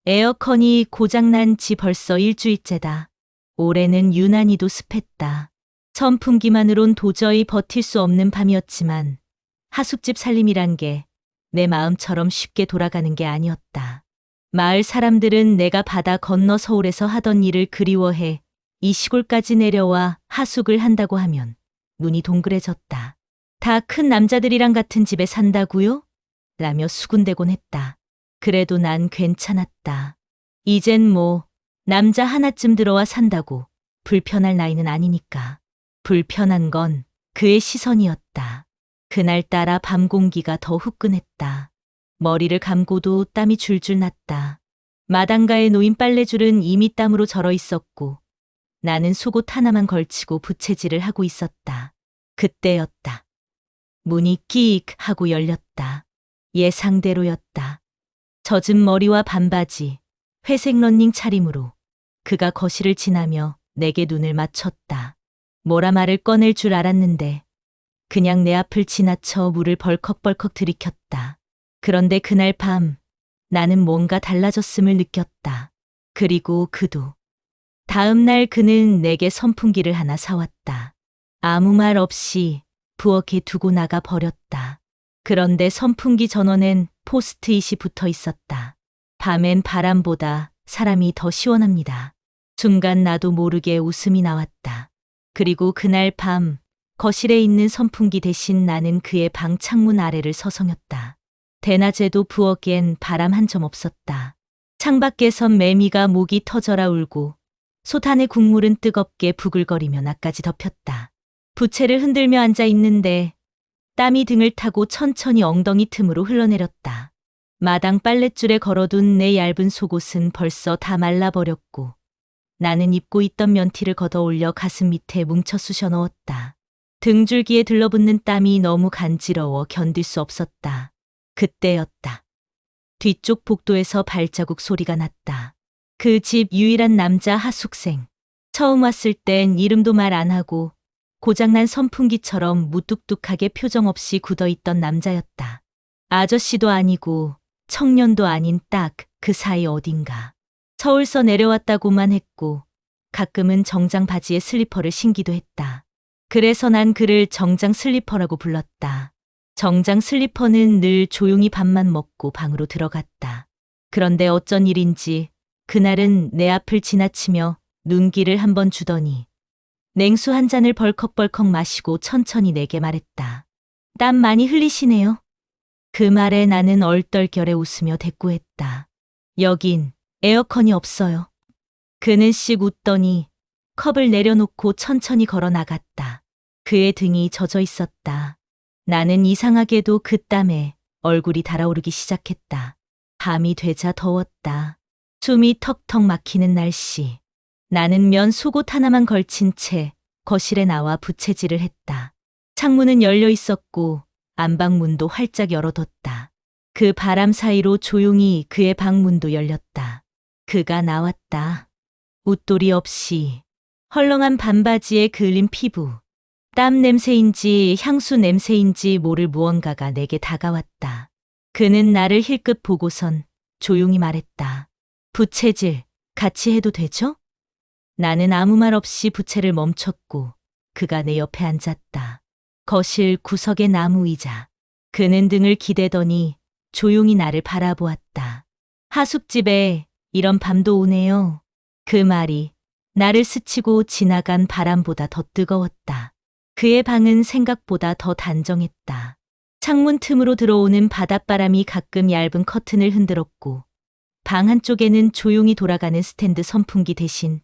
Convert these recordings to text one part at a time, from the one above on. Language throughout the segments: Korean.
에어컨이 고장난 지 벌써 일주일째다. 올해는 유난히도 습했다. 선풍기만으론 도저히 버틸 수 없는 밤이었지만 하숙집 살림이란 게 내 마음처럼 쉽게 돌아가는 게 아니었다. 마을 사람들은 내가 바다 건너 서울에서 하던 일을 그리워해 이 시골까지 내려와 하숙을 한다고 하면 눈이 동그래졌다. 다 큰 남자들이랑 같은 집에 산다고요? 라며 수군대곤 했다. 그래도 난 괜찮았다. 이젠 뭐 남자 하나쯤 들어와 산다고 불편할 나이는 아니니까. 불편한 건 그의 시선이었다. 그날따라 밤 공기가 더 후끈했다. 머리를 감고도 땀이 줄줄 났다. 마당가에 놓인 빨래줄은 이미 땀으로 절어 있었고 나는 속옷 하나만 걸치고 부채질을 하고 있었다. 그때였다. 문이 끼익 하고 열렸다. 예상대로였다. 젖은 머리와 반바지, 회색 러닝 차림으로 그가 거실을 지나며 내게 눈을 맞췄다. 뭐라 말을 꺼낼 줄 알았는데 그냥 내 앞을 지나쳐 물을 벌컥벌컥 들이켰다. 그런데 그날 밤 나는 뭔가 달라졌음을 느꼈다. 그리고 그도. 다음 날 그는 내게 선풍기를 하나 사왔다. 아무 말 없이 부엌에 두고 나가 버렸다. 그런데 선풍기 전원엔 포스트잇이 붙어 있었다. 밤엔 바람보다 사람이 더 시원합니다. 순간 나도 모르게 웃음이 나왔다. 그리고 그날 밤 거실에 있는 선풍기 대신 나는 그의 방 창문 아래를 서성였다. 대낮에도 부엌엔 바람 한 점 없었다. 창밖에선 매미가 목이 터져라 울고 솥안의 국물은 뜨겁게 부글거리며 나까지 덮였다. 부채를 흔들며 앉아 있는데 땀이 등을 타고 천천히 엉덩이 틈으로 흘러내렸다. 마당 빨랫줄에 걸어둔 내 얇은 속옷은 벌써 다 말라버렸고 나는 입고 있던 면티를 걷어올려 가슴 밑에 뭉쳐 쑤셔 넣었다. 등줄기에 들러붙는 땀이 너무 간지러워 견딜 수 없었다. 그때였다. 뒤쪽 복도에서 발자국 소리가 났다. 그 집 유일한 남자 하숙생. 처음 왔을 땐 이름도 말 안 하고 고장난 선풍기처럼 무뚝뚝하게 표정 없이 굳어있던 남자였다. 아저씨도 아니고 청년도 아닌 딱 그 사이 어딘가. 서울서 내려왔다고만 했고 가끔은 정장 바지에 슬리퍼를 신기도 했다. 그래서 난 그를 정장 슬리퍼라고 불렀다. 정장 슬리퍼는 늘 조용히 밥만 먹고 방으로 들어갔다. 그런데 어쩐 일인지 그날은 내 앞을 지나치며 눈길을 한번 주더니 냉수 한 잔을 벌컥벌컥 마시고 천천히 내게 말했다. 땀 많이 흘리시네요. 그 말에 나는 얼떨결에 웃으며 대꾸했다. 여긴 에어컨이 없어요. 그는 씩 웃더니 컵을 내려놓고 천천히 걸어 나갔다. 그의 등이 젖어 있었다. 나는 이상하게도 그 땀에 얼굴이 달아오르기 시작했다. 밤이 되자 더웠다. 숨이 턱턱 막히는 날씨. 나는 면 속옷 하나만 걸친 채 거실에 나와 부채질을 했다. 창문은 열려 있었고 안방문도 활짝 열어뒀다. 그 바람 사이로 조용히 그의 방문도 열렸다. 그가 나왔다. 웃돌이 없이 헐렁한 반바지에 그을린 피부. 땀 냄새인지 향수 냄새인지 모를 무언가가 내게 다가왔다. 그는 나를 힐끗 보고선 조용히 말했다. 부채질 같이 해도 되죠? 나는 아무 말 없이 부채를 멈췄고 그가 내 옆에 앉았다. 거실 구석의 나무 의자. 그는 등을 기대더니 조용히 나를 바라보았다. 하숙집에 이런 밤도 오네요. 그 말이 나를 스치고 지나간 바람보다 더 뜨거웠다. 그의 방은 생각보다 더 단정했다. 창문 틈으로 들어오는 바닷바람이 가끔 얇은 커튼을 흔들었고 방 한쪽에는 조용히 돌아가는 스탠드 선풍기 대신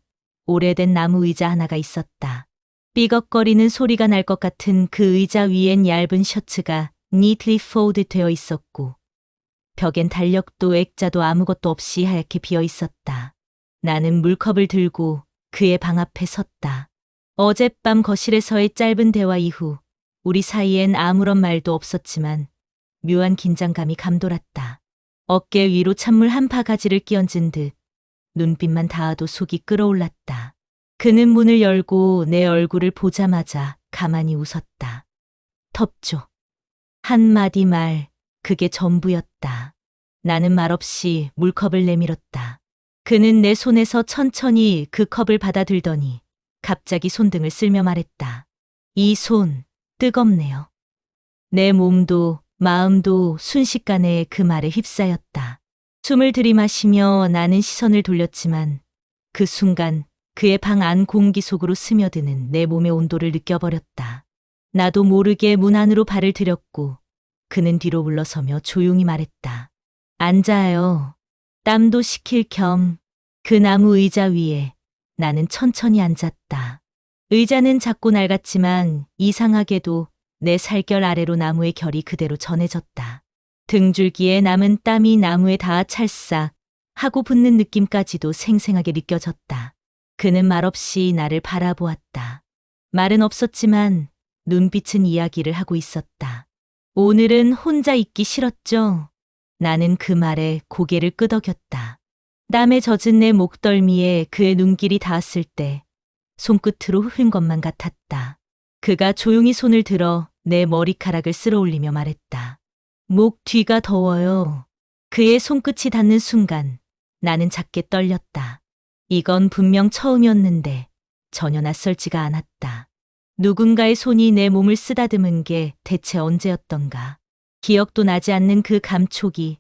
오래된 나무 의자 하나가 있었다. 삐걱거리는 소리가 날 것 같은 그 의자 위엔 얇은 셔츠가 neatly fold 되어 있었고 벽엔 달력도 액자도 아무것도 없이 하얗게 비어 있었다. 나는 물컵을 들고 그의 방 앞에 섰다. 어젯밤 거실에서의 짧은 대화 이후 우리 사이엔 아무런 말도 없었지만 묘한 긴장감이 감돌았다. 어깨 위로 찬물 한 바가지를 끼얹은 듯 눈빛만 닿아도 속이 끓어올랐다. 그는 문을 열고 내 얼굴을 보자마자 가만히 웃었다. 덥죠. 한마디 말, 그게 전부였다. 나는 말없이 물컵을 내밀었다. 그는 내 손에서 천천히 그 컵을 받아들더니 갑자기 손등을 쓸며 말했다. 이 손, 뜨겁네요. 내 몸도 마음도 순식간에 그 말에 휩싸였다. 숨을 들이마시며 나는 시선을 돌렸지만 그 순간 그의 방 안 공기 속으로 스며드는 내 몸의 온도를 느껴버렸다. 나도 모르게 문 안으로 발을 들였고 그는 뒤로 물러서며 조용히 말했다. 앉아요. 땀도 식힐 겸. 그 나무 의자 위에 나는 천천히 앉았다. 의자는 작고 낡았지만 이상하게도 내 살결 아래로 나무의 결이 그대로 전해졌다. 등줄기에 남은 땀이 나무에 닿아 찰싹 하고 붙는 느낌까지도 생생하게 느껴졌다. 그는 말없이 나를 바라보았다. 말은 없었지만 눈빛은 이야기를 하고 있었다. 오늘은 혼자 있기 싫었죠? 나는 그 말에 고개를 끄덕였다. 땀에 젖은 내 목덜미에 그의 눈길이 닿았을 때 손끝으로 훑은 것만 같았다. 그가 조용히 손을 들어 내 머리카락을 쓸어올리며 말했다. 목 뒤가 더워요. 그의 손끝이 닿는 순간 나는 작게 떨렸다. 이건 분명 처음이었는데 전혀 낯설지가 않았다. 누군가의 손이 내 몸을 쓰다듬은 게 대체 언제였던가. 기억도 나지 않는 그 감촉이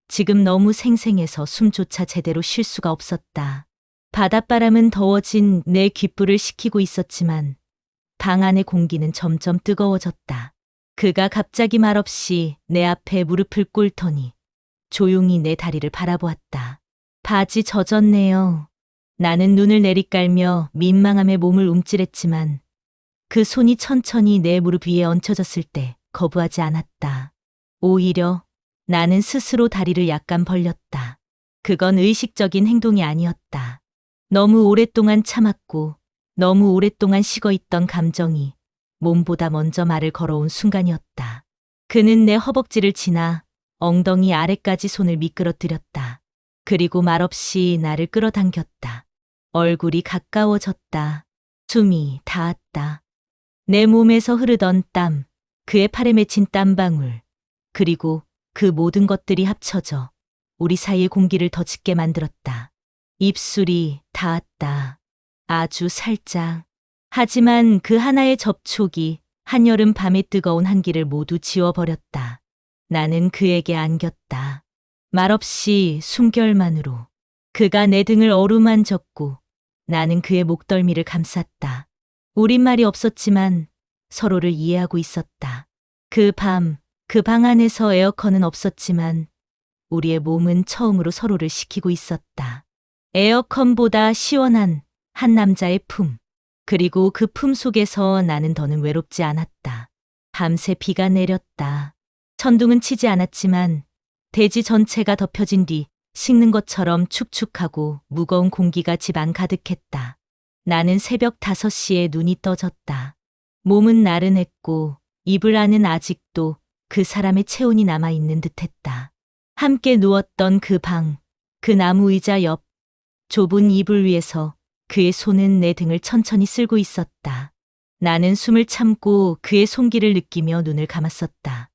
지금 너무 생생해서 숨조차 제대로 쉴 수가 없었다. 바닷바람은 더워진 내 귓불을 식히고 있었지만 방 안의 공기는 점점 뜨거워졌다. 그가 갑자기 말없이 내 앞에 무릎을 꿇더니 조용히 내 다리를 바라보았다. 바지 젖었네요. 나는 눈을 내리깔며 민망함에 몸을 움찔했지만 그 손이 천천히 내 무릎 위에 얹혀졌을 때 거부하지 않았다. 오히려 나는 스스로 다리를 약간 벌렸다. 그건 의식적인 행동이 아니었다. 너무 오랫동안 참았고 너무 오랫동안 식어있던 감정이 몸보다 먼저 말을 걸어온 순간이었다. 그는 내 허벅지를 지나 엉덩이 아래까지 손을 미끄러뜨렸다. 그리고 말없이 나를 끌어당겼다. 얼굴이 가까워졌다. 숨이 닿았다. 내 몸에서 흐르던 땀, 그의 팔에 맺힌 땀방울, 그리고 그 모든 것들이 합쳐져 우리 사이의 공기를 더 짙게 만들었다. 입술이 닿았다. 아주 살짝. 하지만 그 하나의 접촉이 한여름 밤의 뜨거운 한기를 모두 지워버렸다. 나는 그에게 안겼다. 말없이 숨결만으로. 그가 내 등을 어루만졌고 나는 그의 목덜미를 감쌌다. 우린 말이 없었지만 서로를 이해하고 있었다. 그 밤, 그 방 안에서 에어컨은 없었지만 우리의 몸은 처음으로 서로를 식히고 있었다. 에어컨보다 시원한 한 남자의 품. 그리고 그 품 속에서 나는 더는 외롭지 않았다. 밤새 비가 내렸다. 천둥은 치지 않았지만 대지 전체가 덮여진 뒤 식는 것처럼 축축하고 무거운 공기가 집 안 가득했다. 나는 새벽 5시에 눈이 떠졌다. 몸은 나른했고 이불 안은 아직도 그 사람의 체온이 남아있는 듯했다. 함께 누웠던 그 방, 그 나무 의자 옆, 좁은 이불 위에서 그의 손은 내 등을 천천히 쓸고 있었다. 나는 숨을 참고 그의 손길을 느끼며 눈을 감았었다.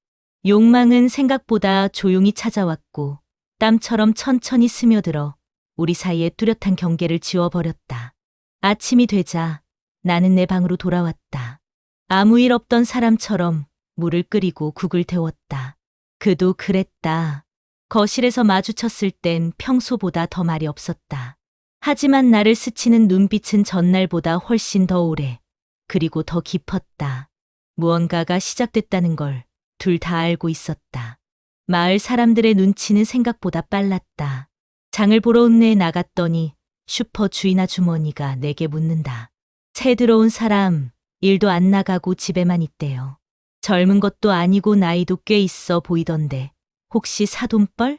욕망은 생각보다 조용히 찾아왔고 땀처럼 천천히 스며들어 우리 사이의 뚜렷한 경계를 지워버렸다. 아침이 되자 나는 내 방으로 돌아왔다. 아무 일 없던 사람처럼 물을 끓이고 국을 데웠다. 그도 그랬다. 거실에서 마주쳤을 땐 평소보다 더 말이 없었다. 하지만 나를 스치는 눈빛은 전날보다 훨씬 더 오래, 그리고 더 깊었다. 무언가가 시작됐다는 걸 둘 다 알고 있었다. 마을 사람들의 눈치는 생각보다 빨랐다. 장을 보러 읍내에 나갔더니 슈퍼 주인 아주머니가 내게 묻는다. 새 들어온 사람, 일도 안 나가고 집에만 있대요. 젊은 것도 아니고 나이도 꽤 있어 보이던데 혹시 사돈뻘?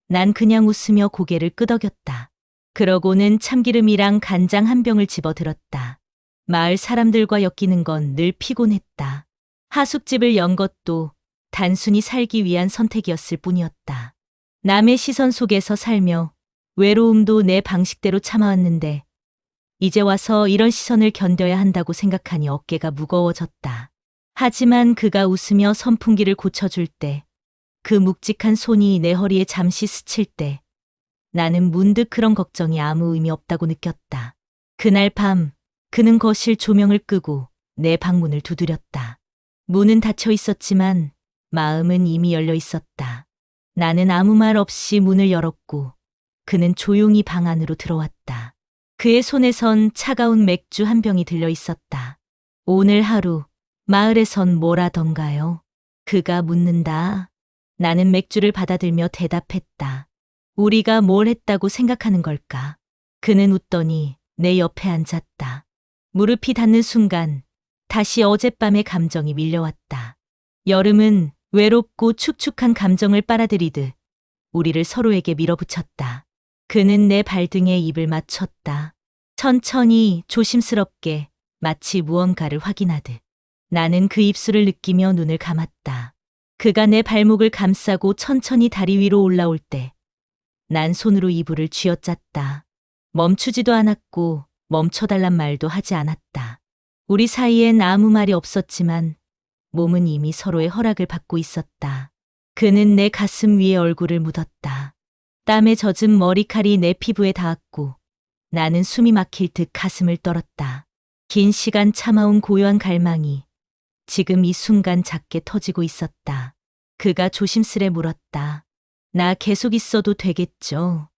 난 그냥 웃으며 고개를 끄덕였다. 그러고는 참기름이랑 간장 한 병을 집어들었다. 마을 사람들과 엮이는 건 늘 피곤했다. 하숙집을 연 것도 단순히 살기 위한 선택이었을 뿐이었다. 남의 시선 속에서 살며 외로움도 내 방식대로 참아왔는데 이제 와서 이런 시선을 견뎌야 한다고 생각하니 어깨가 무거워졌다. 하지만 그가 웃으며 선풍기를 고쳐줄 때 그 묵직한 손이 내 허리에 잠시 스칠 때 나는 문득 그런 걱정이 아무 의미 없다고 느꼈다. 그날 밤 그는 거실 조명을 끄고 내 방문을 두드렸다. 문은 닫혀 있었지만 마음은 이미 열려 있었다. 나는 아무 말 없이 문을 열었고 그는 조용히 방 안으로 들어왔다. 그의 손에선 차가운 맥주 한 병이 들려 있었다. 오늘 하루 마을에선 뭘 하던가요? 그가 묻는다. 나는 맥주를 받아들며 대답했다. 우리가 뭘 했다고 생각하는 걸까? 그는 웃더니 내 옆에 앉았다. 무릎이 닿는 순간 다시 어젯밤의 감정이 밀려왔다. 여름은 외롭고 축축한 감정을 빨아들이듯 우리를 서로에게 밀어붙였다. 그는 내 발등에 입을 맞췄다. 천천히 조심스럽게 마치 무언가를 확인하듯. 나는 그 입술을 느끼며 눈을 감았다. 그가 내 발목을 감싸고 천천히 다리 위로 올라올 때 난 손으로 이불을 쥐어짰다. 멈추지도 않았고 멈춰달란 말도 하지 않았다. 우리 사이엔 아무 말이 없었지만 몸은 이미 서로의 허락을 받고 있었다. 그는 내 가슴 위에 얼굴을 묻었다. 땀에 젖은 머리칼이 내 피부에 닿았고 나는 숨이 막힐 듯 가슴을 떨었다. 긴 시간 참아온 고요한 갈망이 지금 이 순간 작게 터지고 있었다. 그가 조심스레 물었다. 나 계속 있어도 되겠죠?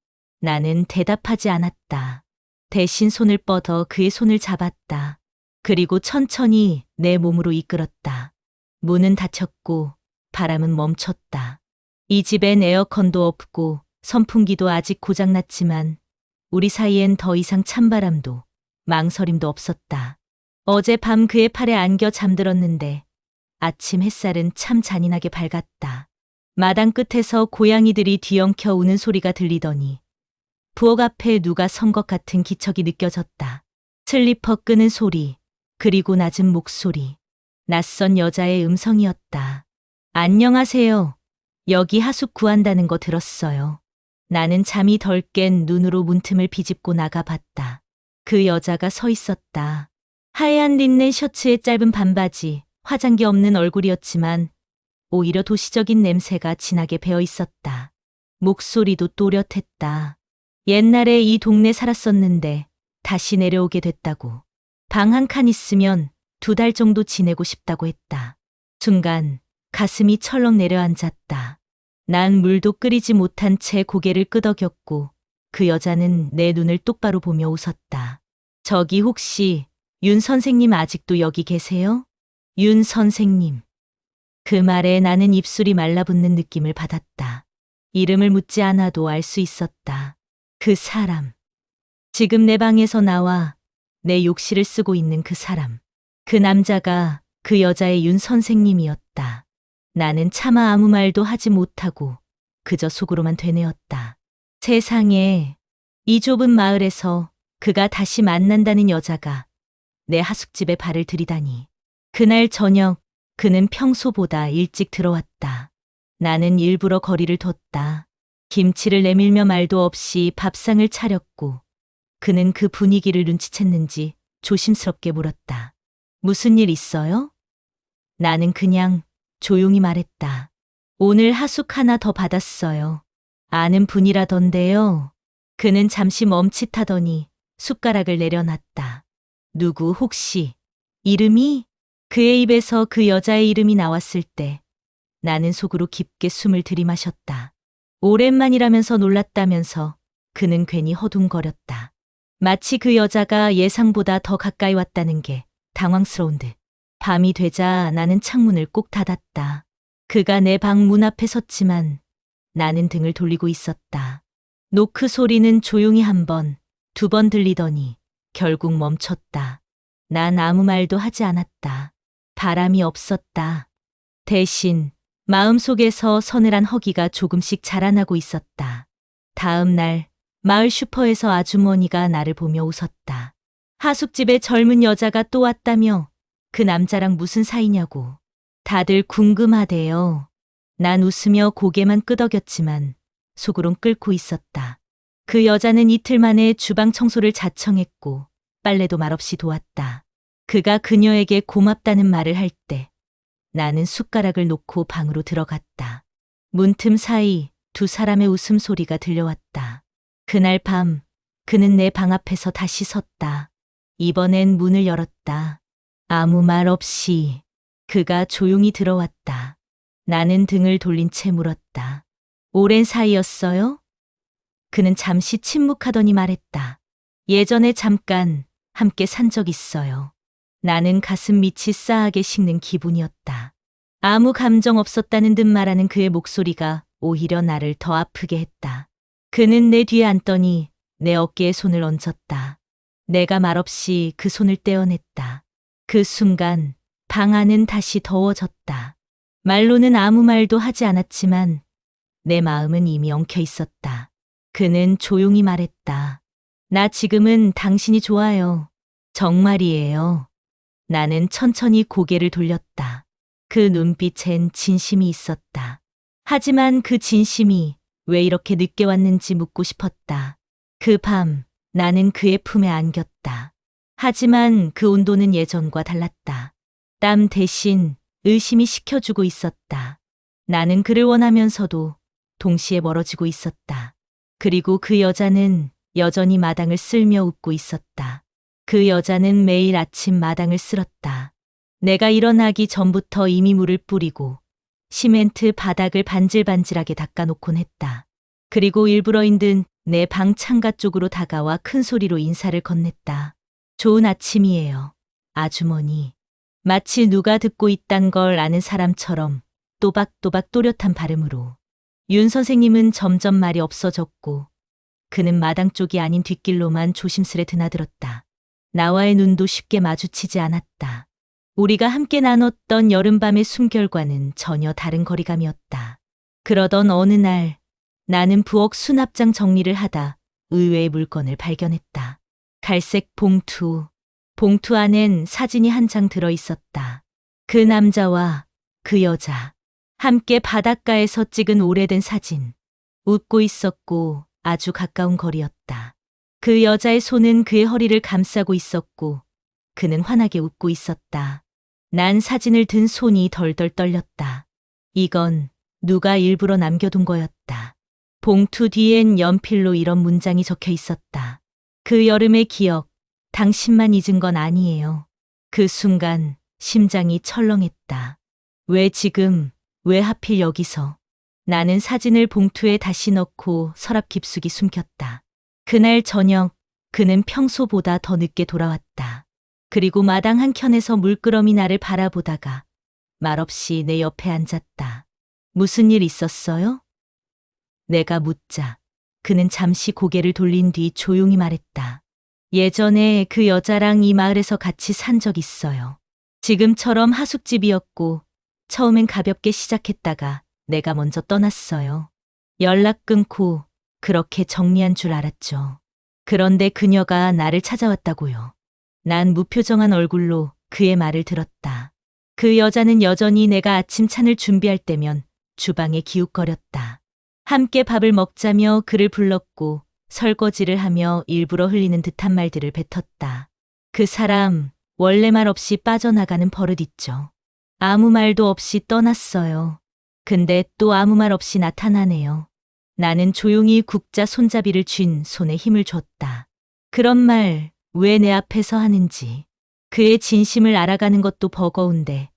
나는 대답하지 않았다. 대신 손을 뻗어 그의 손을 잡았다. 그리고 천천히 내 몸으로 이끌었다. 문은 닫혔고 바람은 멈췄다. 이 집엔 에어컨도 없고 선풍기도 아직 고장났지만 우리 사이엔 더 이상 찬바람도 망설임도 없었다. 어젯밤 그의 팔에 안겨 잠들었는데 아침 햇살은 참 잔인하게 밝았다. 마당 끝에서 고양이들이 뒤엉켜 우는 소리가 들리더니 부엌 앞에 누가 선 것 같은 기척이 느껴졌다. 슬리퍼 끄는 소리, 그리고 낮은 목소리. 낯선 여자의 음성이었다. 안녕하세요. 여기 하숙 구한다는 거 들었어요. 나는 잠이 덜 깬 눈으로 문틈을 비집고 나가봤다. 그 여자가 서 있었다. 하얀 린넨 셔츠에 짧은 반바지, 화장기 없는 얼굴이었지만 오히려 도시적인 냄새가 진하게 배어 있었다. 목소리도 또렷했다. 옛날에 이 동네 살았었는데 다시 내려오게 됐다고. 방 한 칸 있으면 2달 정도 지내고 싶다고 했다. 순간 가슴이 철렁 내려앉았다. 난 물도 끓이지 못한 채 고개를 끄덕였고 그 여자는 내 눈을 똑바로 보며 웃었다. 저기 혹시 윤 선생님 아직도 여기 계세요? 윤 선생님. 그 말에 나는 입술이 말라붙는 느낌을 받았다. 이름을 묻지 않아도 알 수 있었다. 그 사람. 지금 내 방에서 나와 내 욕실을 쓰고 있는 그 사람. 그 남자가 그 여자의 윤 선생님이었다. 나는 차마 아무 말도 하지 못하고 그저 속으로만 되뇌었다. 세상에 이 좁은 마을에서 그가 다시 만난다는 여자가 내 하숙집에 발을 들이다니. 그날 저녁 그는 평소보다 일찍 들어왔다. 나는 일부러 거리를 뒀다. 김치를 내밀며 말도 없이 밥상을 차렸고 그는 그 분위기를 눈치챘는지 조심스럽게 물었다. 무슨 일 있어요? 나는 그냥 조용히 말했다. 오늘 하숙 하나 더 받았어요. 아는 분이라던데요. 그는 잠시 멈칫하더니 숟가락을 내려놨다. 누구 혹시 이름이? 그의 입에서 그 여자의 이름이 나왔을 때 나는 속으로 깊게 숨을 들이마셨다. 오랜만이라면서 놀랐다면서 그는 괜히 허둥거렸다. 마치 그 여자가 예상보다 더 가까이 왔다는 게 당황스러운 듯. 밤이 되자 나는 창문을 꼭 닫았다. 그가 내 방 문 앞에 섰지만 나는 등을 돌리고 있었다. 노크 소리는 조용히 1번, 2번 들리더니 결국 멈췄다. 난 아무 말도 하지 않았다. 바람이 없었다. 대신 마음속에서 서늘한 허기가 조금씩 자라나고 있었다. 다음 날 마을 슈퍼에서 아주머니가 나를 보며 웃었다. 하숙집에 젊은 여자가 또 왔다며 그 남자랑 무슨 사이냐고. 다들 궁금하대요. 난 웃으며 고개만 끄덕였지만 속으론 끓고 있었다. 그 여자는 이틀 만에 주방 청소를 자청했고 빨래도 말없이 도왔다. 그가 그녀에게 고맙다는 말을 할 때 나는 숟가락을 놓고 방으로 들어갔다. 문틈 사이 두 사람의 웃음소리가 들려왔다. 그날 밤 그는 내 방 앞에서 다시 섰다. 이번엔 문을 열었다. 아무 말 없이 그가 조용히 들어왔다. 나는 등을 돌린 채 물었다. 오랜 사이였어요? 그는 잠시 침묵하더니 말했다. 예전에 잠깐 함께 산 적 있어요. 나는 가슴 밑이 싸하게 식는 기분이었다. 아무 감정 없었다는 듯 말하는 그의 목소리가 오히려 나를 더 아프게 했다. 그는 내 뒤에 앉더니 내 어깨에 손을 얹었다. 내가 말없이 그 손을 떼어냈다. 그 순간 방 안은 다시 더워졌다. 말로는 아무 말도 하지 않았지만 내 마음은 이미 엉켜 있었다. 그는 조용히 말했다. 나 지금은 당신이 좋아요. 정말이에요. 나는 천천히 고개를 돌렸다. 그 눈빛엔 진심이 있었다. 하지만 그 진심이 왜 이렇게 늦게 왔는지 묻고 싶었다. 그 밤 나는 그의 품에 안겼다. 하지만 그 온도는 예전과 달랐다. 땀 대신 의심이 식혀주고 있었다. 나는 그를 원하면서도 동시에 멀어지고 있었다. 그리고 그 여자는 여전히 마당을 쓸며 웃고 있었다. 그 여자는 매일 아침 마당을 쓸었다. 내가 일어나기 전부터 이미 물을 뿌리고 시멘트 바닥을 반질반질하게 닦아놓곤 했다. 그리고 일부러인 듯 내 방 창가 쪽으로 다가와 큰 소리로 인사를 건넸다. 좋은 아침이에요, 아주머니. 마치 누가 듣고 있단 걸 아는 사람처럼 또박또박 또렷한 발음으로. 윤 선생님은 점점 말이 없어졌고 그는 마당 쪽이 아닌 뒷길로만 조심스레 드나들었다. 나와의 눈도 쉽게 마주치지 않았다. 우리가 함께 나눴던 여름밤의 숨결과는 전혀 다른 거리감이었다. 그러던 어느 날 나는 부엌 수납장 정리를 하다 의외의 물건을 발견했다. 갈색 봉투. 봉투 안엔 사진이 한 장 들어 있었다. 그 남자와 그 여자. 함께 바닷가에서 찍은 오래된 사진. 웃고 있었고 아주 가까운 거리였다. 그 여자의 손은 그의 허리를 감싸고 있었고 그는 환하게 웃고 있었다. 난 사진을 든 손이 덜덜 떨렸다. 이건 누가 일부러 남겨둔 거였다. 봉투 뒤엔 연필로 이런 문장이 적혀 있었다. 그 여름의 기억, 당신만 잊은 건 아니에요. 그 순간 심장이 철렁했다. 왜 지금, 왜 하필 여기서? 나는 사진을 봉투에 다시 넣고 서랍 깊숙이 숨겼다. 그날 저녁 그는 평소보다 더 늦게 돌아왔다. 그리고 마당 한켠에서 물끄러미 나를 바라보다가 말없이 내 옆에 앉았다. 무슨 일 있었어요? 내가 묻자 그는 잠시 고개를 돌린 뒤 조용히 말했다. 예전에 그 여자랑 이 마을에서 같이 산 적 있어요. 지금처럼 하숙집이었고 처음엔 가볍게 시작했다가 내가 먼저 떠났어요. 연락 끊고 그렇게 정리한 줄 알았죠. 그런데 그녀가 나를 찾아왔다고요. 난 무표정한 얼굴로 그의 말을 들었다. 그 여자는 여전히 내가 아침 찬을 준비할 때면 주방에 기웃거렸다. 함께 밥을 먹자며 그를 불렀고 설거지를 하며 일부러 흘리는 듯한 말들을 뱉었다. 그 사람 원래 말 없이 빠져나가는 버릇 있죠. 아무 말도 없이 떠났어요. 근데 또 아무 말 없이 나타나네요. 나는 조용히 국자 손잡이를 쥔 손에 힘을 줬다. 그런 말 왜 내 앞에서 하는지. 그의 진심을 알아가는 것도 버거운데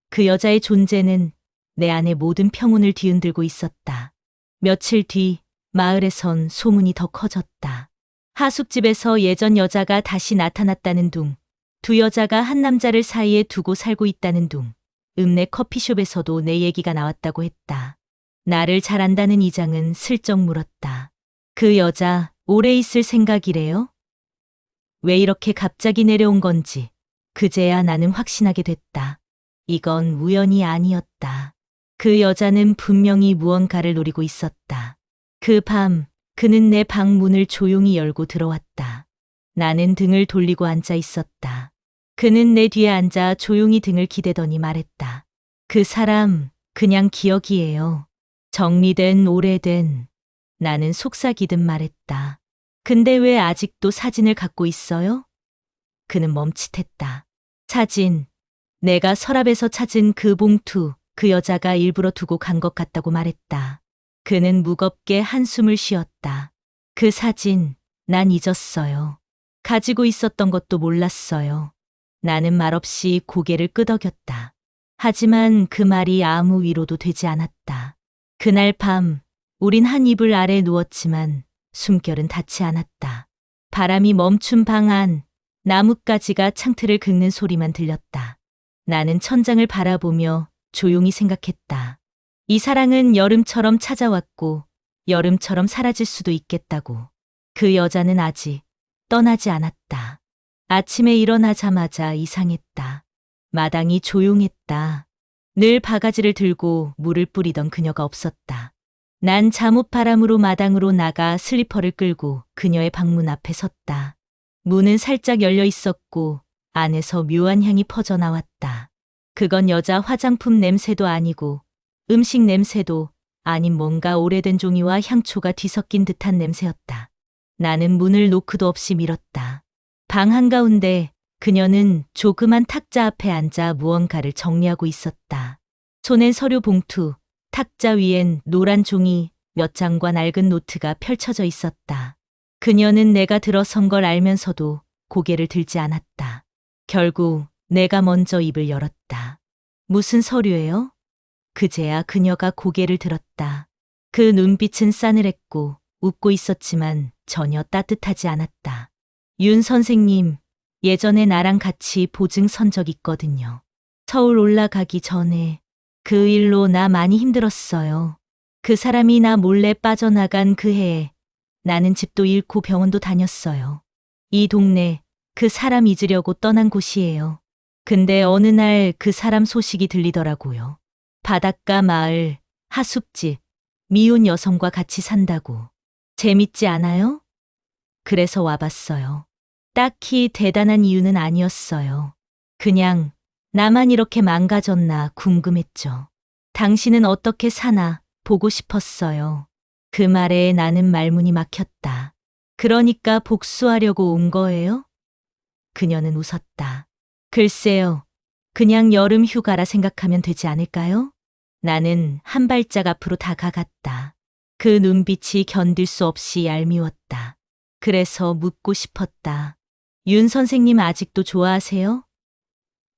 그 여자의 존재는 내 안의 모든 평온을 뒤흔들고 있었다. 며칠 뒤 마을에선 소문이 더 커졌다. 하숙집에서 예전 여자가 다시 나타났다는 둥, 두 여자가 한 남자를 사이에 두고 살고 있다는 둥, 읍내 커피숍에서도 내 얘기가 나왔다고 했다. 나를 잘 안다는 이장은 슬쩍 물었다. 그 여자 오래 있을 생각이래요? 왜 이렇게 갑자기 내려온 건지 그제야 나는 확신하게 됐다. 이건 우연이 아니었다. 그 여자는 분명히 무언가를 노리고 있었다. 그 밤 그는 내 방 문을 조용히 열고 들어왔다. 나는 등을 돌리고 앉아 있었다. 그는 내 뒤에 앉아 조용히 등을 기대더니 말했다. 그 사람 그냥 기억이에요. 정리된 오래된. 나는 속삭이듯 말했다. 근데 왜 아직도 사진을 갖고 있어요? 그는 멈칫했다. 사진. 내가 서랍에서 찾은 그 봉투, 그 여자가 일부러 두고 간 것 같다고 말했다. 그는 무겁게 한숨을 쉬었다. 그 사진, 난 잊었어요. 가지고 있었던 것도 몰랐어요. 나는 말없이 고개를 끄덕였다. 하지만 그 말이 아무 위로도 되지 않았다. 그날 밤, 우린 한 이불 아래 누웠지만 숨결은 닿지 않았다. 바람이 멈춘 방 안, 나뭇가지가 창틀을 긁는 소리만 들렸다. 나는 천장을 바라보며 조용히 생각했다. 이 사랑은 여름처럼 찾아왔고 여름처럼 사라질 수도 있겠다고. 그 여자는 아직 떠나지 않았다. 아침에 일어나자마자 이상했다. 마당이 조용했다. 늘 바가지를 들고 물을 뿌리던 그녀가 없었다. 난 잠옷바람으로 마당으로 나가 슬리퍼를 끌고 그녀의 방문 앞에 섰다. 문은 살짝 열려 있었고 안에서 묘한 향이 퍼져나왔다. 그건 여자 화장품 냄새도 아니고 음식 냄새도 아닌 뭔가 오래된 종이와 향초가 뒤섞인 듯한 냄새였다. 나는 문을 노크도 없이 밀었다. 방 한가운데 그녀는 조그만 탁자 앞에 앉아 무언가를 정리하고 있었다. 손엔 서류 봉투, 탁자 위엔 노란 종이 몇 장과 낡은 노트가 펼쳐져 있었다. 그녀는 내가 들어선 걸 알면서도 고개를 들지 않았다. 결국 내가 먼저 입을 열었다. 무슨 서류예요? 그제야 그녀가 고개를 들었다. 그 눈빛은 싸늘했고 웃고 있었지만 전혀 따뜻하지 않았다. 윤 선생님, 예전에 나랑 같이 보증 선 적 있거든요. 서울 올라가기 전에 그 일로 나 많이 힘들었어요. 그 사람이 나 몰래 빠져나간 그 해에 나는 집도 잃고 병원도 다녔어요. 이 동네 그 사람 잊으려고 떠난 곳이에요. 근데 어느 날 그 사람 소식이 들리더라고요. 바닷가 마을, 하숙집, 미혼 여성과 같이 산다고. 재밌지 않아요? 그래서 와봤어요. 딱히 대단한 이유는 아니었어요. 그냥 나만 이렇게 망가졌나 궁금했죠. 당신은 어떻게 사나 보고 싶었어요. 그 말에 나는 말문이 막혔다. 그러니까 복수하려고 온 거예요? 그녀는 웃었다. 글쎄요. 그냥 여름 휴가라 생각하면 되지 않을까요? 나는 한 발짝 앞으로 다가갔다. 그 눈빛이 견딜 수 없이 얄미웠다. 그래서 묻고 싶었다. 윤 선생님 아직도 좋아하세요?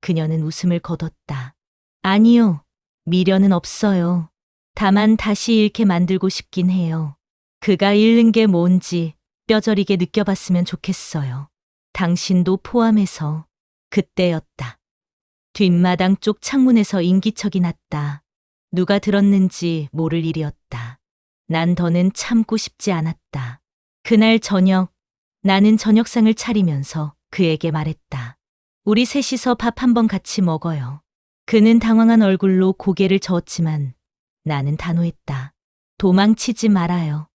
그녀는 웃음을 거뒀다. 아니요. 미련은 없어요. 다만 다시 잃게 만들고 싶긴 해요. 그가 잃는 게 뭔지 뼈저리게 느껴봤으면 좋겠어요. 당신도 포함해서. 그때였다. 뒷마당 쪽 창문에서 인기척이 났다. 누가 들었는지 모를 일이었다. 난 더는 참고 싶지 않았다. 그날 저녁, 나는 저녁상을 차리면서 그에게 말했다. 우리 셋이서 밥 한 번 같이 먹어요. 그는 당황한 얼굴로 고개를 저었지만 나는 단호했다. 도망치지 말아요.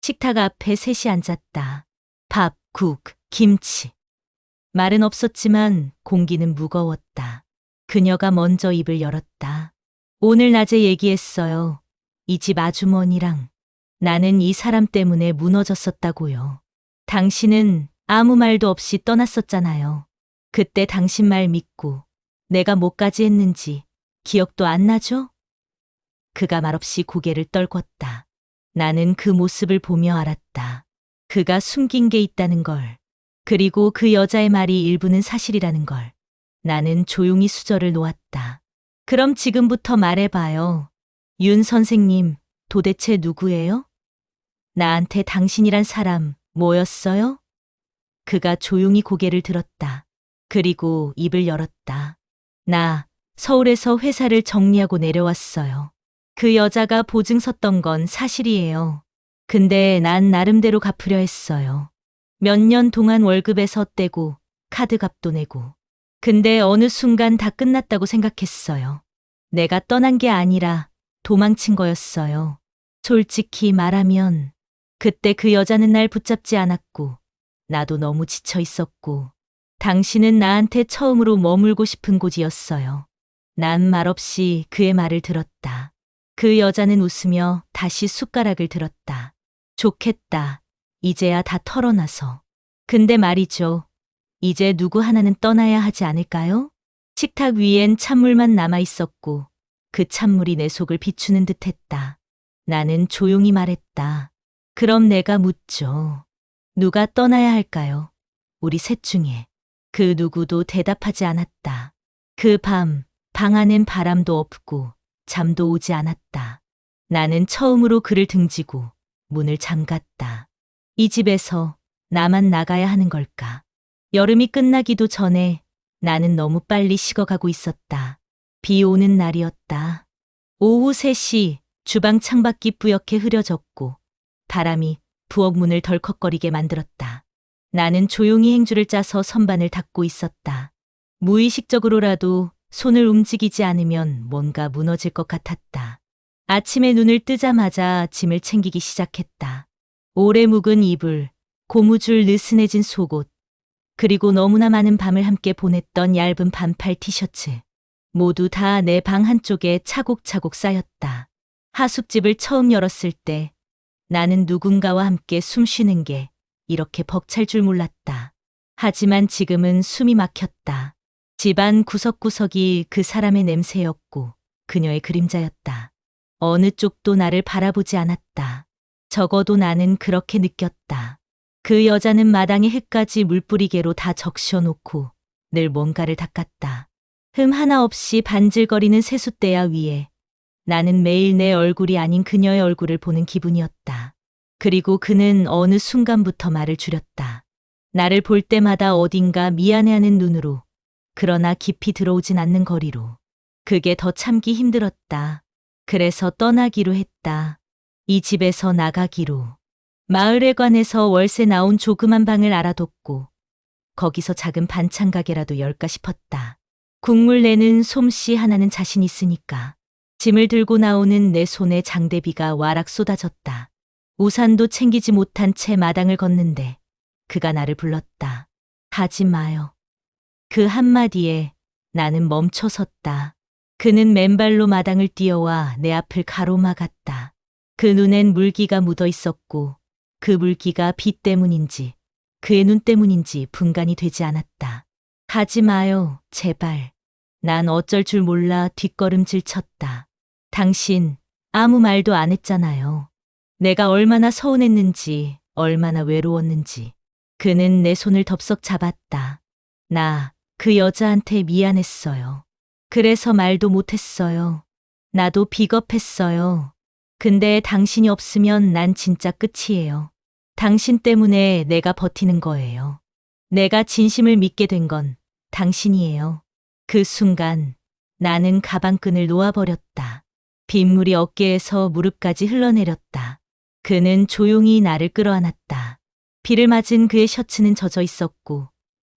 식탁 앞에 셋이 앉았다. 밥, 국, 김치. 말은 없었지만 공기는 무거웠다. 그녀가 먼저 입을 열었다. 오늘 낮에 얘기했어요. 이 집 아주머니랑. 나는 이 사람 때문에 무너졌었다고요. 당신은 아무 말도 없이 떠났었잖아요. 그때 당신 말 믿고 내가 뭐까지 했는지 기억도 안 나죠? 그가 말없이 고개를 떨궜다. 나는 그 모습을 보며 알았다. 그가 숨긴 게 있다는 걸. 그리고 그 여자의 말이 일부는 사실이라는 걸. 나는 조용히 수저를 놓았다. 그럼 지금부터 말해봐요. 윤 선생님, 도대체 누구예요? 나한테 당신이란 사람 뭐였어요? 그가 조용히 고개를 들었다. 그리고 입을 열었다. 나 서울에서 회사를 정리하고 내려왔어요. 그 여자가 보증 섰던 건 사실이에요. 근데 난 나름대로 갚으려 했어요. 몇 년 동안 월급에서 떼고 카드값도 내고. 근데 어느 순간 다 끝났다고 생각했어요. 내가 떠난 게 아니라 도망친 거였어요. 솔직히 말하면 그때 그 여자는 날 붙잡지 않았고 나도 너무 지쳐 있었고 당신은 나한테 처음으로 머물고 싶은 곳이었어요. 난 말없이 그의 말을 들었다. 그 여자는 웃으며 다시 숟가락을 들었다. 좋겠다. 이제야 다 털어놔서. 근데 말이죠. 이제 누구 하나는 떠나야 하지 않을까요? 식탁 위엔 찬물만 남아 있었고 그 찬물이 내 속을 비추는 듯했다. 나는 조용히 말했다. 그럼 내가 묻죠. 누가 떠나야 할까요? 우리 셋 중에. 그 누구도 대답하지 않았다. 그 밤, 방 안엔 바람도 없고 잠도 오지 않았다. 나는 처음으로 그를 등지고 문을 잠갔다. 이 집에서 나만 나가야 하는 걸까? 여름이 끝나기도 전에 나는 너무 빨리 식어가고 있었다. 비 오는 날이었다. 오후 3시 주방 창밖이 뿌옇게 흐려졌고 바람이 부엌 문을 덜컥거리게 만들었다. 나는 조용히 행주를 짜서 선반을 닦고 있었다. 무의식적으로라도 손을 움직이지 않으면 뭔가 무너질 것 같았다. 아침에 눈을 뜨자마자 짐을 챙기기 시작했다. 오래 묵은 이불, 고무줄 느슨해진 속옷, 그리고 너무나 많은 밤을 함께 보냈던 얇은 반팔 티셔츠. 모두 다 내 방 한쪽에 차곡차곡 쌓였다. 하숙집을 처음 열었을 때 나는 누군가와 함께 숨 쉬는 게 이렇게 벅찰 줄 몰랐다. 하지만 지금은 숨이 막혔다. 집안 구석구석이 그 사람의 냄새였고 그녀의 그림자였다. 어느 쪽도 나를 바라보지 않았다. 적어도 나는 그렇게 느꼈다. 그 여자는 마당에 흙까지 물뿌리개로 다 적셔놓고 늘 뭔가를 닦았다. 흠 하나 없이 반질거리는 세숫대야 위에 나는 매일 내 얼굴이 아닌 그녀의 얼굴을 보는 기분이었다. 그리고 그는 어느 순간부터 말을 줄였다. 나를 볼 때마다 어딘가 미안해하는 눈으로, 그러나 깊이 들어오진 않는 거리로. 그게 더 참기 힘들었다. 그래서 떠나기로 했다. 이 집에서 나가기로. 마을에 관해서 월세 나온 조그만 방을 알아뒀고 거기서 작은 반찬 가게라도 열까 싶었다. 국물 내는 솜씨 하나는 자신 있으니까. 짐을 들고 나오는 내 손에 장대비가 와락 쏟아졌다. 우산도 챙기지 못한 채 마당을 걷는데 그가 나를 불렀다. 하지 마요. 그 한마디에 나는 멈춰섰다. 그는 맨발로 마당을 뛰어와 내 앞을 가로막았다. 그 눈엔 물기가 묻어 있었고 그 물기가 비 때문인지 그의 눈 때문인지 분간이 되지 않았다. 하지 마요, 제발. 난 어쩔 줄 몰라 뒷걸음질 쳤다. 당신 아무 말도 안 했잖아요. 내가 얼마나 서운했는지, 얼마나 외로웠는지. 그는 내 손을 덥석 잡았다. 나 그 여자한테 미안했어요. 그래서 말도 못했어요. 나도 비겁했어요. 근데 당신이 없으면 난 진짜 끝이에요. 당신 때문에 내가 버티는 거예요. 내가 진심을 믿게 된 건 당신이에요. 그 순간 나는 가방끈을 놓아버렸다. 빗물이 어깨에서 무릎까지 흘러내렸다. 그는 조용히 나를 끌어안았다. 비를 맞은 그의 셔츠는 젖어 있었고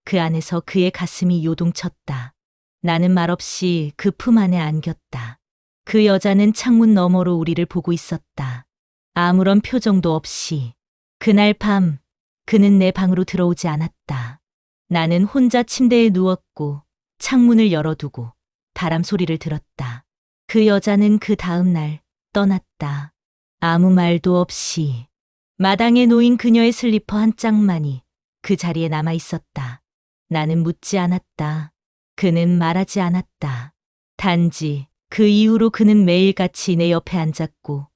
그 안에서 그의 가슴이 요동쳤다. 나는 말없이 그 품 안에 안겼다. 그 여자는 창문 너머로 우리를 보고 있었다. 아무런 표정도 없이. 그날 밤 그는 내 방으로 들어오지 않았다. 나는 혼자 침대에 누웠고 창문을 열어두고 바람 소리를 들었다. 그 여자는 그 다음 날 떠났다. 아무 말도 없이. 마당에 놓인 그녀의 슬리퍼 한 짝만이 그 자리에 남아 있었다. 나는 묻지 않았다. 그는 말하지 않았다. 단지 그 이후로 그는 매일같이 내 옆에 앉았고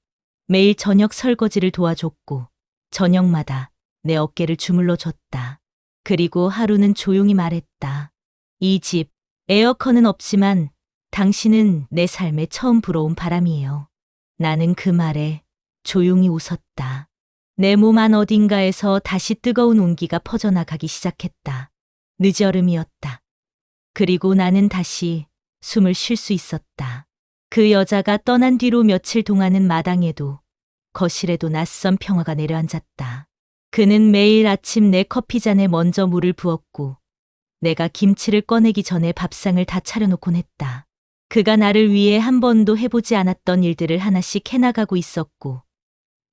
매일 저녁 설거지를 도와줬고 저녁마다 내 어깨를 주물러 줬다. 그리고 하루는 조용히 말했다. 이 집, 에어컨은 없지만 당신은 내 삶에 처음 불어온 바람이에요. 나는 그 말에 조용히 웃었다. 내 몸 안 어딘가에서 다시 뜨거운 온기가 퍼져나가기 시작했다. 늦여름이었다. 그리고 나는 다시 숨을 쉴 수 있었다. 그 여자가 떠난 뒤로 며칠 동안은 마당에도 거실에도 낯선 평화가 내려앉았다. 그는 매일 아침 내 커피잔에 먼저 물을 부었고 내가 김치를 꺼내기 전에 밥상을 다 차려놓곤 했다. 그가 나를 위해 한 번도 해보지 않았던 일들을 하나씩 해나가고 있었고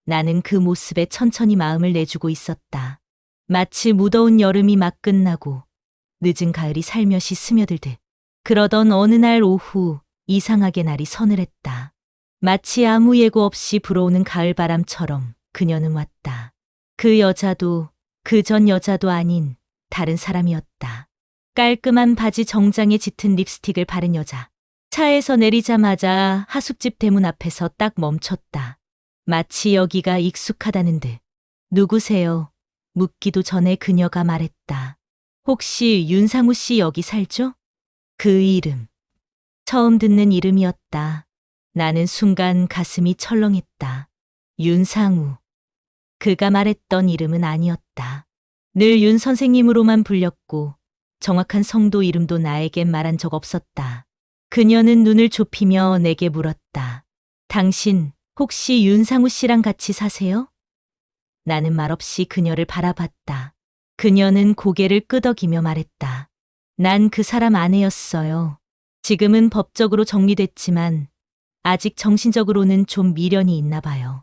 나는 그 모습에 천천히 마음을 내주고 있었다. 마치 무더운 여름이 막 끝나고 늦은 가을이 살며시 스며들듯. 그러던 어느 날 오후 이상하게 날이 서늘했다. 마치 아무 예고 없이 불어오는 가을바람처럼 그녀는 왔다. 그 여자도 그 전 여자도 아닌 다른 사람이었다. 깔끔한 바지 정장에 짙은 립스틱을 바른 여자. 차에서 내리자마자 하숙집 대문 앞에서 딱 멈췄다. 마치 여기가 익숙하다는 듯. 누구세요? 묻기도 전에 그녀가 말했다. 혹시 윤상우 씨 여기 살죠? 그 이름. 처음 듣는 이름이었다. 나는 순간 가슴이 철렁했다. 윤상우. 그가 말했던 이름은 아니었다. 늘 윤 선생님으로만 불렸고 정확한 성도 이름도 나에겐 말한 적 없었다. 그녀는 눈을 좁히며 내게 물었다. 당신 혹시 윤상우 씨랑 같이 사세요? 나는 말없이 그녀를 바라봤다. 그녀는 고개를 끄덕이며 말했다. 난 그 사람 아내였어요. 지금은 법적으로 정리됐지만 아직 정신적으로는 좀 미련이 있나 봐요.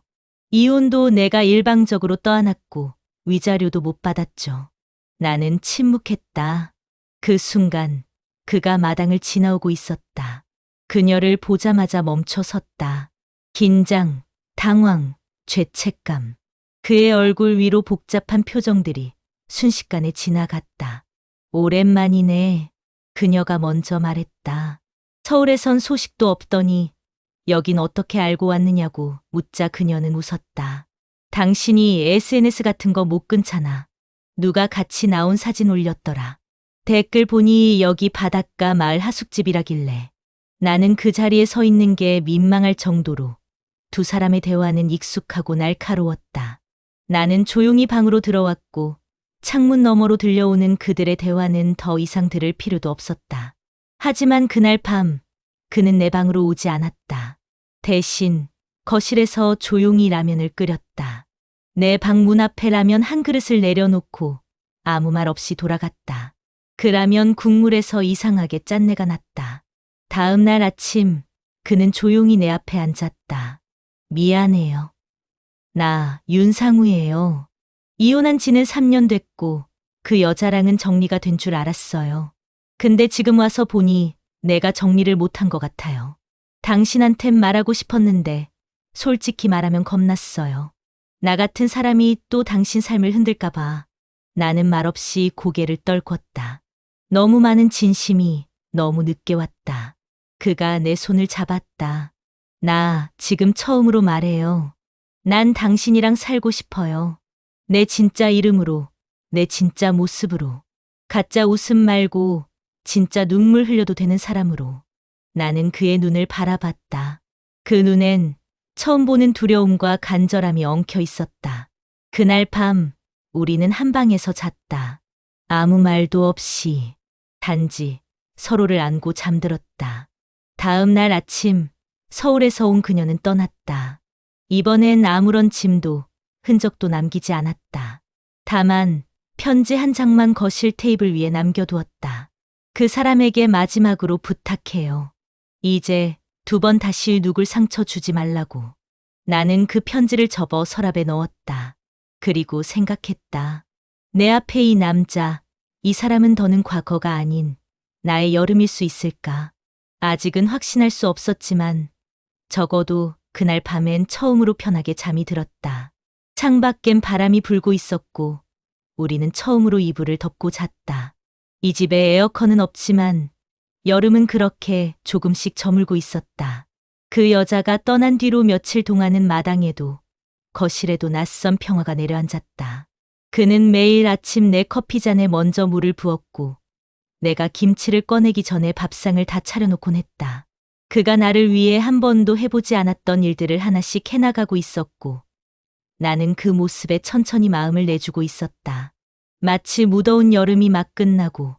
이혼도 내가 일방적으로 떠안았고 위자료도 못 받았죠. 나는 침묵했다. 그 순간 그가 마당을 지나오고 있었다. 그녀를 보자마자 멈춰 섰다. 긴장, 당황, 죄책감. 그의 얼굴 위로 복잡한 표정들이 순식간에 지나갔다. 오랜만이네. 그녀가 먼저 말했다. 서울에선 소식도 없더니 여긴 어떻게 알고 왔느냐고 묻자 그녀는 웃었다. 당신이 SNS 같은 거 못 끊잖아. 누가 같이 나온 사진 올렸더라. 댓글 보니 여기 바닷가 마을 하숙집이라길래 나는 그 자리에 서 있는 게 민망할 정도로 두 사람의 대화는 익숙하고 날카로웠다. 나는 조용히 방으로 들어왔고 창문 너머로 들려오는 그들의 대화는 더 이상 들을 필요도 없었다. 하지만 그날 밤 그는 내 방으로 오지 않았다. 대신 거실에서 조용히 라면을 끓였다. 내 방 문 앞에 라면 한 그릇을 내려놓고 아무 말 없이 돌아갔다. 그 라면 국물에서 이상하게 짠내가 났다. 다음 날 아침 그는 조용히 내 앞에 앉았다. 미안해요. 나 윤상우예요. 이혼한 지는 3년 됐고 그 여자랑은 정리가 된 줄 알았어요. 근데 지금 와서 보니 내가 정리를 못한 것 같아요. 당신한텐 말하고 싶었는데 솔직히 말하면 겁났어요. 나 같은 사람이 또 당신 삶을 흔들까 봐. 나는 말없이 고개를 떨궜다. 너무 많은 진심이 너무 늦게 왔다. 그가 내 손을 잡았다. 나 지금 처음으로 말해요. 난 당신이랑 살고 싶어요. 내 진짜 이름으로, 내 진짜 모습으로. 가짜 웃음 말고 진짜 눈물 흘려도 되는 사람으로. 나는 그의 눈을 바라봤다. 그 눈엔 처음 보는 두려움과 간절함이 엉켜 있었다. 그날 밤 우리는 한 방에서 잤다. 아무 말도 없이 단지 서로를 안고 잠들었다. 다음 날 아침 서울에서 온 그녀는 떠났다. 이번엔 아무런 짐도 흔적도 남기지 않았다. 다만 편지 한 장만 거실 테이블 위에 남겨두었다. 그 사람에게 마지막으로 부탁해요. 이제 2번 다시 누굴 상처 주지 말라고. 나는 그 편지를 접어 서랍에 넣었다. 그리고 생각했다. 내 앞에 이 남자, 이 사람은 더는 과거가 아닌 나의 여름일 수 있을까? 아직은 확신할 수 없었지만 적어도 그날 밤엔 처음으로 편하게 잠이 들었다. 창밖엔 바람이 불고 있었고 우리는 처음으로 이불을 덮고 잤다. 이 집에 에어컨은 없지만 여름은 그렇게 조금씩 저물고 있었다. 그 여자가 떠난 뒤로 며칠 동안은 마당에도 거실에도 낯선 평화가 내려앉았다. 그는 매일 아침 내 커피잔에 먼저 물을 부었고 내가 김치를 꺼내기 전에 밥상을 다 차려놓곤 했다. 그가 나를 위해 한 번도 해보지 않았던 일들을 하나씩 해나가고 있었고 나는 그 모습에 천천히 마음을 내주고 있었다. 마치 무더운 여름이 막 끝나고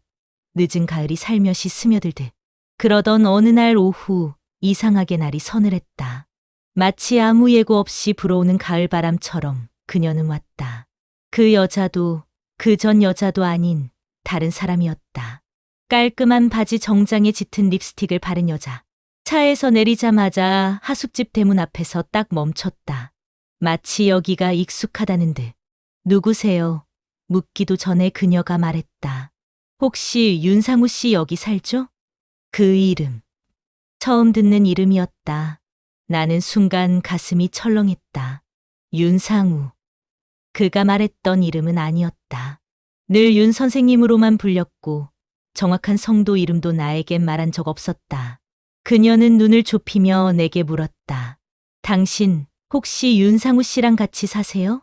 늦은 가을이 살며시 스며들듯. 그러던 어느 날 오후 이상하게 날이 서늘했다. 마치 아무 예고 없이 불어오는 가을바람처럼 그녀는 왔다. 그 여자도 그 전 여자도 아닌 다른 사람이었다. 깔끔한 바지 정장에 짙은 립스틱을 바른 여자. 차에서 내리자마자 하숙집 대문 앞에서 딱 멈췄다. 마치 여기가 익숙하다는 듯. 누구세요? 묻기도 전에 그녀가 말했다. 혹시 윤상우 씨 여기 살죠? 그 이름. 처음 듣는 이름이었다. 나는 순간 가슴이 철렁했다. 윤상우. 그가 말했던 이름은 아니었다. 늘 윤 선생님으로만 불렸고 정확한 성도 이름도 나에겐 말한 적 없었다. 그녀는 눈을 좁히며 내게 물었다. 당신 혹시 윤상우 씨랑 같이 사세요?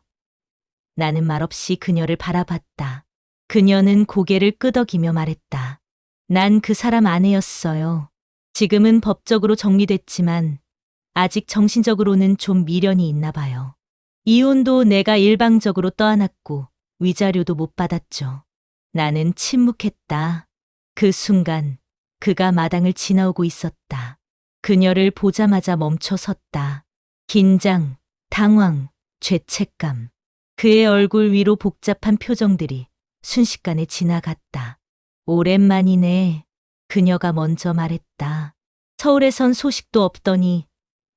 나는 말없이 그녀를 바라봤다. 그녀는 고개를 끄덕이며 말했다. 난 그 사람 아내였어요. 지금은 법적으로 정리됐지만 아직 정신적으로는 좀 미련이 있나 봐요. 이혼도 내가 일방적으로 떠안았고 위자료도 못 받았죠. 나는 침묵했다. 그 순간 그가 마당을 지나오고 있었다. 그녀를 보자마자 멈춰 섰다. 긴장, 당황, 죄책감. 그의 얼굴 위로 복잡한 표정들이 순식간에 지나갔다. 오랜만이네. 그녀가 먼저 말했다. 서울에선 소식도 없더니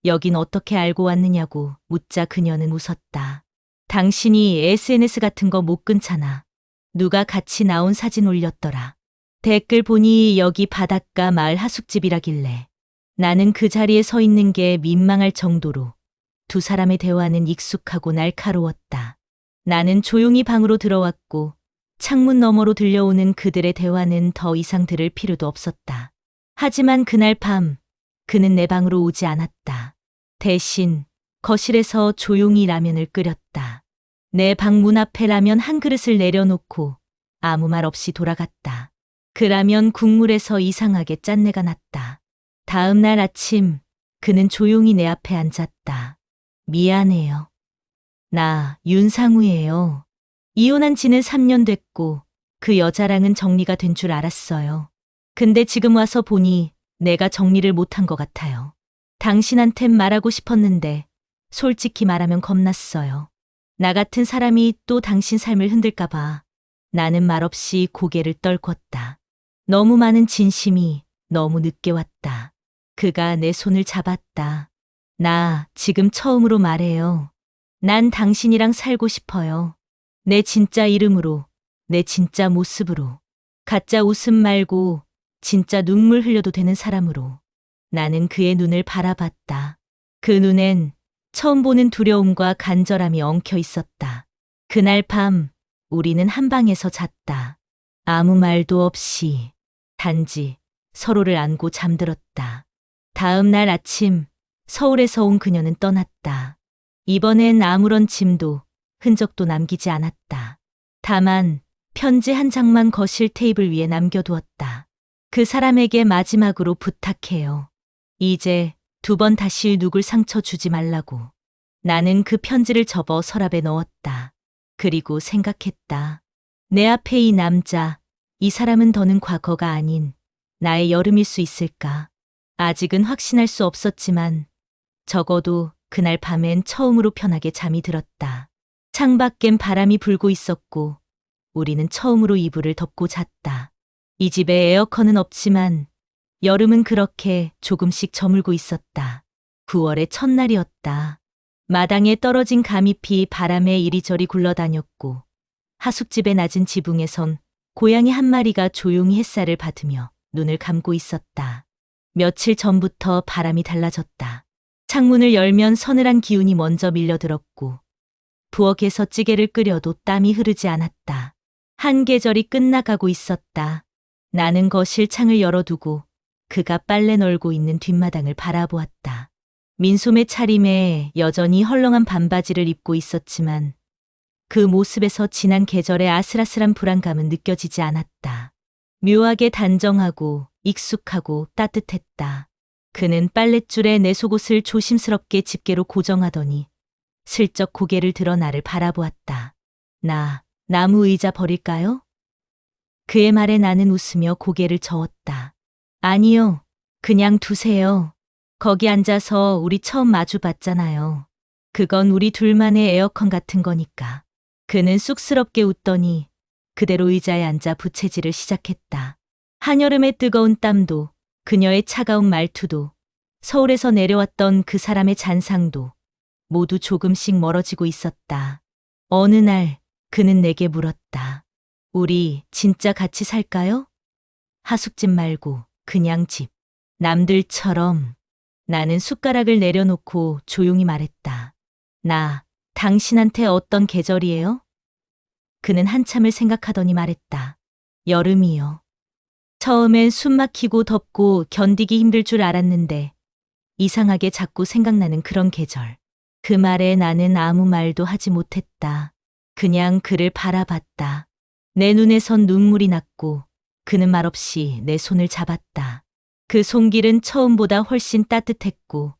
여긴 어떻게 알고 왔느냐고 묻자 그녀는 웃었다. 당신이 SNS 같은 거 못 끊잖아. 누가 같이 나온 사진 올렸더라. 댓글 보니 여기 바닷가 마을 하숙집이라길래 나는 그 자리에 서 있는 게 민망할 정도로 두 사람의 대화는 익숙하고 날카로웠다. 나는 조용히 방으로 들어왔고 창문 너머로 들려오는 그들의 대화는 더 이상 들을 필요도 없었다. 하지만 그날 밤 그는 내 방으로 오지 않았다. 대신 거실에서 조용히 라면을 끓였다. 내 방 문 앞에 라면 한 그릇을 내려놓고 아무 말 없이 돌아갔다. 그 라면 국물에서 이상하게 짠내가 났다. 다음 날 아침 그는 조용히 내 앞에 앉았다. 미안해요. 나 윤상우예요. 이혼한 지는 3년 됐고 그 여자랑은 정리가 된 줄 알았어요. 근데 지금 와서 보니 내가 정리를 못한 것 같아요. 당신한텐 말하고 싶었는데 솔직히 말하면 겁났어요. 나 같은 사람이 또 당신 삶을 흔들까 봐. 나는 말없이 고개를 떨궜다. 너무 많은 진심이 너무 늦게 왔다. 그가 내 손을 잡았다. 나 지금 처음으로 말해요. 난 당신이랑 살고 싶어요. 내 진짜 이름으로, 내 진짜 모습으로. 가짜 웃음 말고 진짜 눈물 흘려도 되는 사람으로. 나는 그의 눈을 바라봤다. 그 눈엔 처음 보는 두려움과 간절함이 엉켜 있었다. 그날 밤 우리는 한 방에서 잤다. 아무 말도 없이 단지 서로를 안고 잠들었다. 다음 날 아침 서울에서 온 그녀는 떠났다. 이번엔 아무런 짐도 흔적도 남기지 않았다. 다만 편지 한 장만 거실 테이블 위에 남겨두었다. 그 사람에게 마지막으로 부탁해요. 이제 2번 다시 누굴 상처 주지 말라고. 나는 그 편지를 접어 서랍에 넣었다. 그리고 생각했다. 내 앞에 이 남자, 이 사람은 더는 과거가 아닌 나의 여름일 수 있을까? 아직은 확신할 수 없었지만 적어도 그날 밤엔 처음으로 편하게 잠이 들었다. 창밖엔 바람이 불고 있었고 우리는 처음으로 이불을 덮고 잤다. 이 집에 에어컨은 없지만 여름은 그렇게 조금씩 저물고 있었다. 9월의 첫날이었다. 마당에 떨어진 가미피 바람에 이리저리 굴러다녔고 하숙집의 낮은 지붕에선 고양이 한 마리가 조용히 햇살을 받으며 눈을 감고 있었다. 며칠 전부터 바람이 달라졌다. 창문을 열면 서늘한 기운이 먼저 밀려들었고 부엌에서 찌개를 끓여도 땀이 흐르지 않았다. 한 계절이 끝나가고 있었다. 나는 거실 창을 열어두고 그가 빨래 널고 있는 뒷마당을 바라보았다. 민소매 차림에 여전히 헐렁한 반바지를 입고 있었지만 그 모습에서 지난 계절의 아슬아슬한 불안감은 느껴지지 않았다. 묘하게 단정하고 익숙하고 따뜻했다. 그는 빨랫줄에 내 속옷을 조심스럽게 집게로 고정하더니 슬쩍 고개를 들어 나를 바라보았다. 나 나무 의자 버릴까요? 그의 말에 나는 웃으며 고개를 저었다. 아니요, 그냥 두세요. 거기 앉아서 우리 처음 마주 봤잖아요. 그건 우리 둘만의 에어컨 같은 거니까. 그는 쑥스럽게 웃더니 그대로 의자에 앉아 부채질을 시작했다. 한여름의 뜨거운 땀도 그녀의 차가운 말투도 서울에서 내려왔던 그 사람의 잔상도 모두 조금씩 멀어지고 있었다. 어느 날 그는 내게 물었다. 우리 진짜 같이 살까요? 하숙집 말고 그냥 집. 남들처럼. 나는 숟가락을 내려놓고 조용히 말했다. 나 당신한테 어떤 계절이에요? 그는 한참을 생각하더니 말했다. 여름이요. 처음엔 숨 막히고 덥고 견디기 힘들 줄 알았는데 이상하게 자꾸 생각나는 그런 계절. 그 말에 나는 아무 말도 하지 못했다. 그냥 그를 바라봤다. 내 눈에선 눈물이 났고 그는 말없이 내 손을 잡았다. 그 손길은 처음보다 훨씬 따뜻했고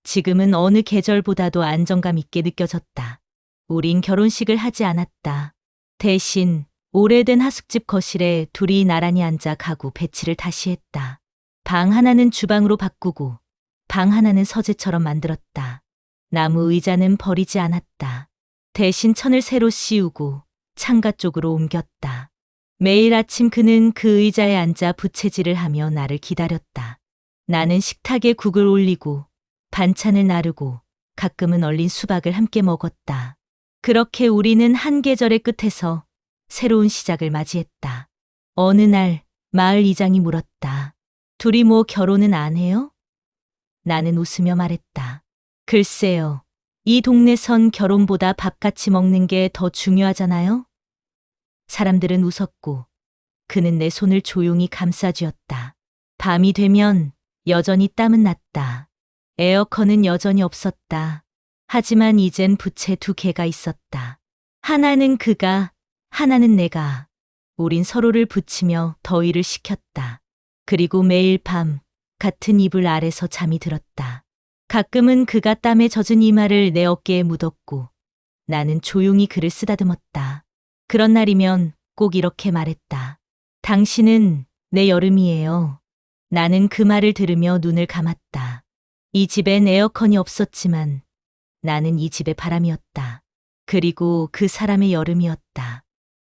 지금은 어느 계절보다도 안정감 있게 느껴졌다. 우린 결혼식을 하지 않았다. 대신 오래된 하숙집 거실에 둘이 나란히 앉아 가구 배치를 다시 했다. 방 하나는 주방으로 바꾸고 방 하나는 서재처럼 만들었다. 나무 의자는 버리지 않았다. 대신 천을 새로 씌우고 창가 쪽으로 옮겼다. 매일 아침 그는 그 의자에 앉아 부채질을 하며 나를 기다렸다. 나는 식탁에 국을 올리고 반찬을 나르고 가끔은 얼린 수박을 함께 먹었다. 그렇게 우리는 한 계절의 끝에서 새로운 시작을 맞이했다. 어느 날 마을 이장이 물었다. 둘이 뭐 결혼은 안 해요? 나는 웃으며 말했다. 글쎄요. 이 동네선 결혼보다 밥 같이 먹는 게 더 중요하잖아요? 사람들은 웃었고 그는 내 손을 조용히 감싸쥐었다. 밤이 되면 여전히 땀은 났다. 에어컨은 여전히 없었다. 하지만 이젠 부채 두 개가 있었다. 하나는 그가, 하나는 내가. 우린 서로를 붙이며 더위를 식혔다. 그리고 매일 밤 같은 이불 아래서 잠이 들었다. 가끔은 그가 땀에 젖은 이마를 내 어깨에 묻었고 나는 조용히 그를 쓰다듬었다. 그런 날이면 꼭 이렇게 말했다. 당신은 내 여름이에요. 나는 그 말을 들으며 눈을 감았다. 이 집엔 에어컨이 없었지만 나는 이 집의 바람이었다. 그리고 그 사람의 여름이었다.